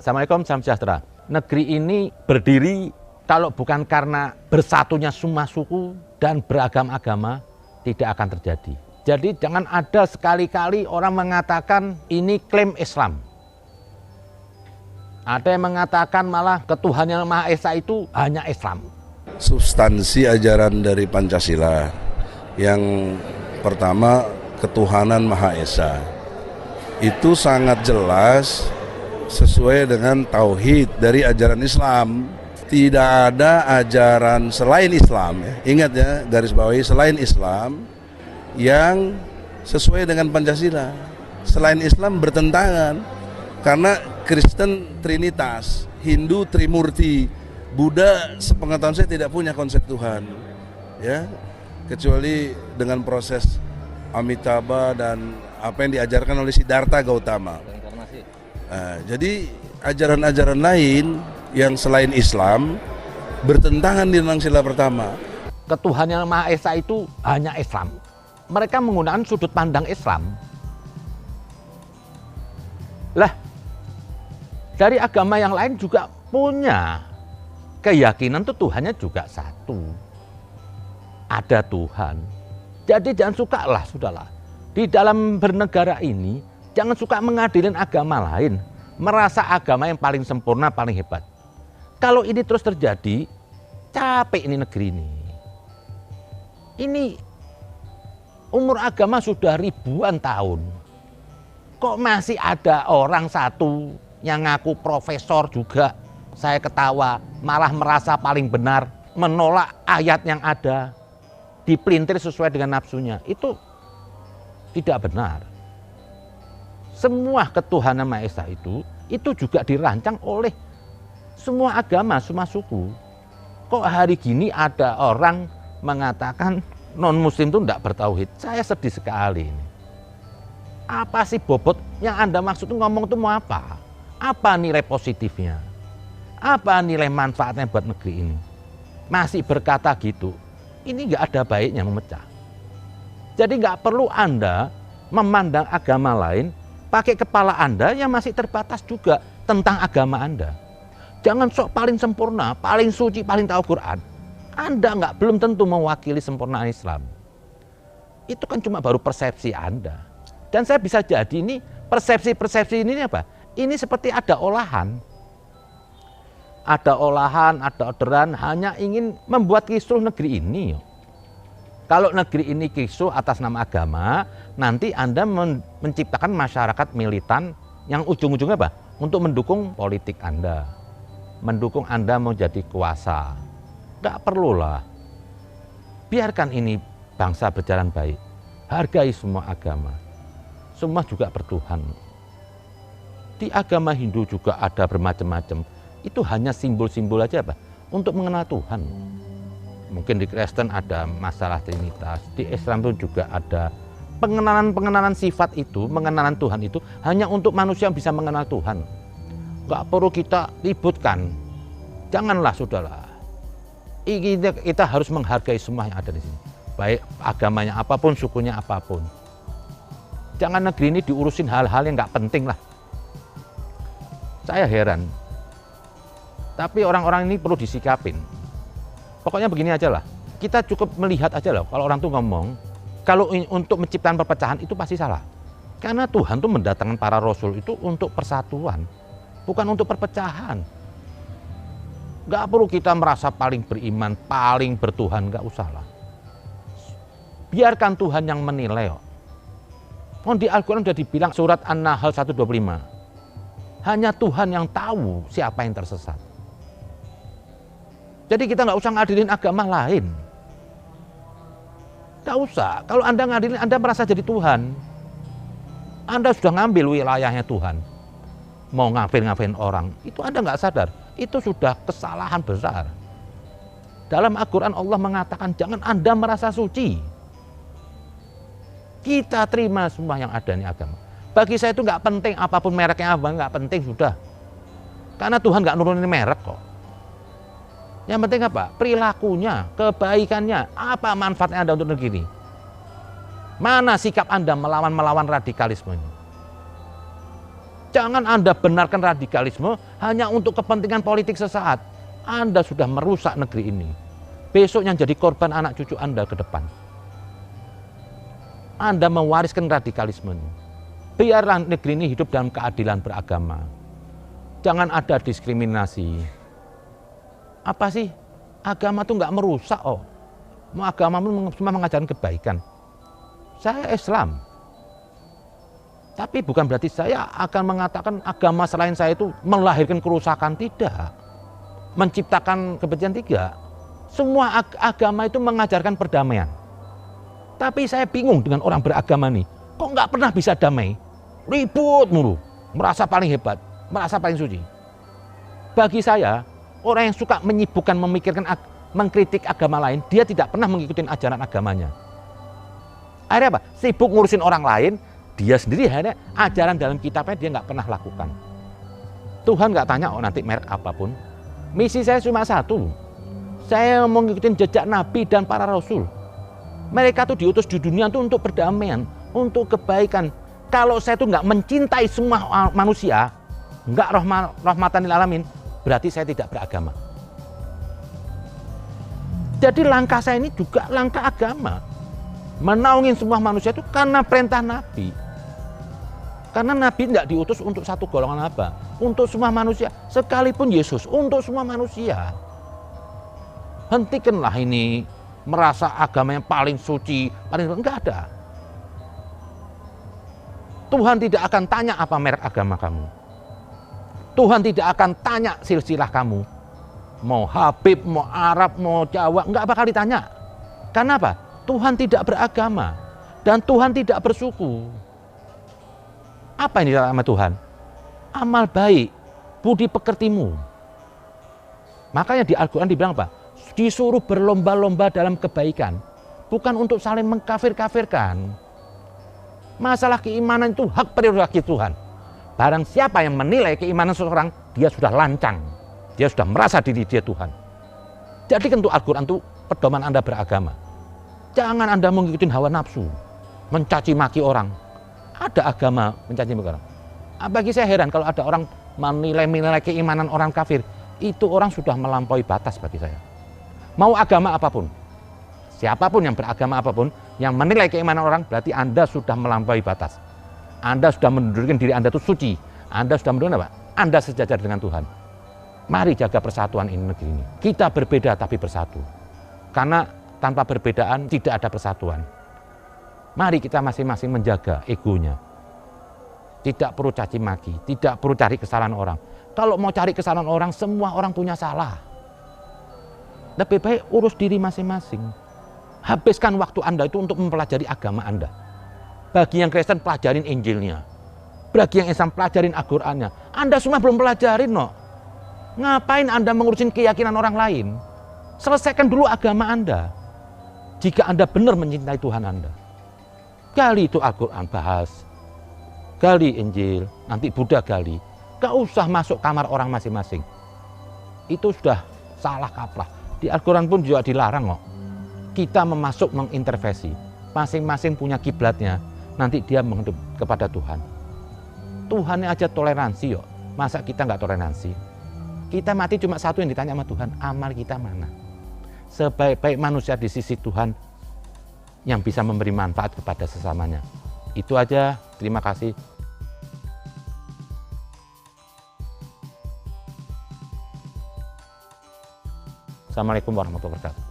Assalamualaikum, salam sejahtera. Negeri ini berdiri kalau bukan karena bersatunya semua suku dan beragam agama, tidak akan terjadi. Jadi jangan ada sekali-kali orang mengatakan ini klaim Islam. Ada yang mengatakan malah ketuhanan yang Maha Esa itu hanya Islam. Substansi ajaran dari Pancasila yang pertama ketuhanan Maha Esa itu sangat jelas sesuai dengan tauhid dari ajaran Islam. Tidak ada ajaran selain Islam, ya. Ingat ya, garis bawahi, selain Islam yang sesuai dengan Pancasila. Selain Islam bertentangan, karena Kristen Trinitas, Hindu Trimurti, Buddha sepengetahuan saya tidak punya konsep Tuhan, ya, kecuali dengan proses Amitabha dan apa yang diajarkan oleh Siddhartha Gautama. Jadi ajaran-ajaran lain yang selain Islam bertentangan di dalam sila pertama. Ketuhanan yang Maha Esa itu hanya Islam. Mereka menggunakan sudut pandang Islam. Lah, dari agama yang lain juga punya keyakinan tuh Tuhannya juga satu. Ada Tuhan. Jadi jangan suka lah, sudahlah. Di dalam bernegara ini, jangan suka mengadilin agama lain. Merasa agama yang paling sempurna, paling hebat. Kalau ini terus terjadi, capek ini negeri ini. Ini umur agama sudah ribuan tahun. Kok masih ada orang satu yang ngaku profesor juga, saya ketawa, malah merasa paling benar, menolak ayat yang ada, dipelintir sesuai dengan nafsunya. Itu tidak benar. Semua ketuhanan Maha Esa itu juga dirancang oleh semua agama, semua suku. Kok hari gini ada orang mengatakan non-muslim itu tidak bertauhid? Saya sedih sekali ini. Apa sih bobot yang Anda maksud itu ngomong itu mau apa? Apa nilai positifnya? Apa nilai manfaatnya buat negeri ini? Masih berkata gitu, ini nggak ada baiknya memecah. Jadi nggak perlu Anda memandang agama lain pakai kepala Anda yang masih terbatas juga tentang agama Anda. Jangan sok paling sempurna, paling suci, paling tahu Quran. Anda belum tentu mewakili sempurnaan Islam. Itu kan cuma baru persepsi Anda. Dan saya bisa jadi ini persepsi ini apa? Ini seperti ada olahan. Ada olahan, ada orderan, hanya ingin membuat kisruh negeri ini. Kalau negeri ini kisruh atas nama agama, nanti Anda menciptakan masyarakat militan yang ujung-ujungnya apa? Untuk mendukung politik Anda. Mendukung Anda mau jadi kuasa. Nggak perlulah. Biarkan ini bangsa berjalan baik. Hargai semua agama. Semua juga bertuhan. Di agama Hindu juga ada bermacam-macam. Itu hanya simbol-simbol aja apa? Untuk mengenal Tuhan. Mungkin di Kristen ada masalah Trinitas, di Islam itu juga ada pengenalan sifat itu, pengenalan Tuhan itu hanya untuk manusia yang bisa mengenal Tuhan. Nggak perlu kita ributkan. Janganlah, sudahlah. Kita harus menghargai semua yang ada di sini. Baik agamanya apapun, sukunya apapun. Jangan negeri ini diurusin hal-hal yang nggak penting lah. Saya heran. Tapi orang-orang ini perlu disikapin. Pokoknya begini aja lah, kita cukup melihat aja lah kalau orang tuh ngomong, kalau untuk menciptakan perpecahan itu pasti salah. Karena Tuhan tuh mendatangkan para rasul itu untuk persatuan, bukan untuk perpecahan. Gak perlu kita merasa paling beriman, paling bertuhan, gak usah lah. Biarkan Tuhan yang menilai. Di Al-Quran sudah dibilang surat An-Nahl 125, hanya Tuhan yang tahu siapa yang tersesat. Jadi kita nggak usah ngadilin agama lain. Nggak usah. Kalau Anda ngadilin, Anda merasa jadi Tuhan. Anda sudah ngambil wilayahnya Tuhan. Mau ngapain orang. Itu Anda nggak sadar. Itu sudah kesalahan besar. Dalam Al-Quran Allah mengatakan jangan Anda merasa suci. Kita terima semua yang ada di agama. Bagi saya itu nggak penting apapun mereknya apa, nggak penting sudah. Karena Tuhan nggak nurunin merek kok. Yang penting apa? Perilakunya, kebaikannya, apa manfaatnya Anda untuk negeri ini? Mana sikap Anda melawan radikalisme ini? Jangan Anda benarkan radikalisme hanya untuk kepentingan politik sesaat. Anda sudah merusak negeri ini. Besok yang jadi korban anak cucu Anda ke depan. Anda mewariskan radikalisme ini. Biarlah negeri ini hidup dalam keadilan beragama. Jangan ada diskriminasi. Apa sih? Agama itu nggak merusak, oh. Mau agama cuma mengajarkan kebaikan. Saya Islam. Tapi bukan berarti saya akan mengatakan agama selain saya itu melahirkan kerusakan, tidak. Menciptakan kebencian, tidak. Semua agama itu mengajarkan perdamaian. Tapi saya bingung dengan orang beragama nih. Kok nggak pernah bisa damai? Ribut mulu. Merasa paling hebat. Merasa paling suci. Bagi saya, orang yang suka menyibukkan, memikirkan, mengkritik agama lain, dia tidak pernah mengikuti ajaran agamanya. Akhirnya apa? Sibuk ngurusin orang lain, dia sendiri hanya ajaran dalam kitabnya dia nggak pernah lakukan. Tuhan nggak tanya nanti merek apapun. Misi saya cuma satu. Saya mau ngikutin jejak Nabi dan para Rasul. Mereka tuh diutus di dunia tuh untuk perdamaian, untuk kebaikan. Kalau saya tuh nggak mencintai semua manusia, nggak rahmatan lil alamin, berarti saya tidak beragama. Jadi langkah saya ini juga langkah agama. Menaungin semua manusia itu karena perintah Nabi. Karena Nabi tidak diutus untuk satu golongan apa? Untuk semua manusia. Sekalipun Yesus untuk semua manusia. Hentikanlah ini merasa agama yang paling suci, enggak ada. Tuhan tidak akan tanya apa merek agama kamu. Tuhan tidak akan tanya silsilah kamu. Mau Habib, mau Arab, mau Jawa, enggak bakal ditanya. Karena apa? Tuhan tidak beragama dan Tuhan tidak bersuku. Apa yang dilakukan sama Tuhan? Amal baik, budi pekertimu. Makanya di Al-Quran dibilang apa? Disuruh berlomba-lomba dalam kebaikan. Bukan untuk saling mengkafir-kafirkan. Masalah keimanan itu hak prerogatif Tuhan. Barang siapa yang menilai keimanan seseorang, dia sudah lancang. Dia sudah merasa diri dia Tuhan. Jadi untuk Al-Quran itu pedoman Anda beragama. Jangan Anda mengikuti hawa nafsu, mencaci maki orang. Ada agama mencaci maki orang. Bagi saya heran kalau ada orang menilai keimanan orang kafir, itu orang sudah melampaui batas bagi saya. Mau agama apapun, siapapun yang beragama apapun, yang menilai keimanan orang, berarti Anda sudah melampaui batas. Anda sudah menundukkan diri Anda itu suci. Anda sudah menundukkan apa? Anda sejajar dengan Tuhan. Mari jaga persatuan ini negeri ini. Kita berbeda tapi bersatu. Karena tanpa perbedaan tidak ada persatuan. Mari kita masing-masing menjaga egonya. Tidak perlu caci maki, tidak perlu cari kesalahan orang. Kalau mau cari kesalahan orang, semua orang punya salah. Lebih baik urus diri masing-masing. Habiskan waktu Anda itu untuk mempelajari agama Anda. Bagi yang Kristen, pelajarin Injilnya. Bagi yang Islam, pelajarin Al-Qur'annya. Anda semua belum pelajarin, no. Ngapain Anda mengurusin keyakinan orang lain? Selesaikan dulu agama Anda. Jika Anda benar mencintai Tuhan Anda. Gali itu Al-Quran, bahas. Gali Injil, nanti Buddha gali. Gak usah masuk kamar orang masing-masing. Itu sudah salah kaprah. Di Al-Quran pun juga dilarang kok. Kita mengintervensi. Masing-masing punya kiblatnya. Nanti dia menghadap kepada Tuhan. Tuhannya aja toleransi kok. Masa kita nggak toleransi? Kita mati cuma satu yang ditanya sama Tuhan. Amal kita mana? Sebaik-baik manusia di sisi Tuhan yang bisa memberi manfaat kepada sesamanya. Itu aja. Terima kasih. Assalamualaikum warahmatullahi wabarakatuh.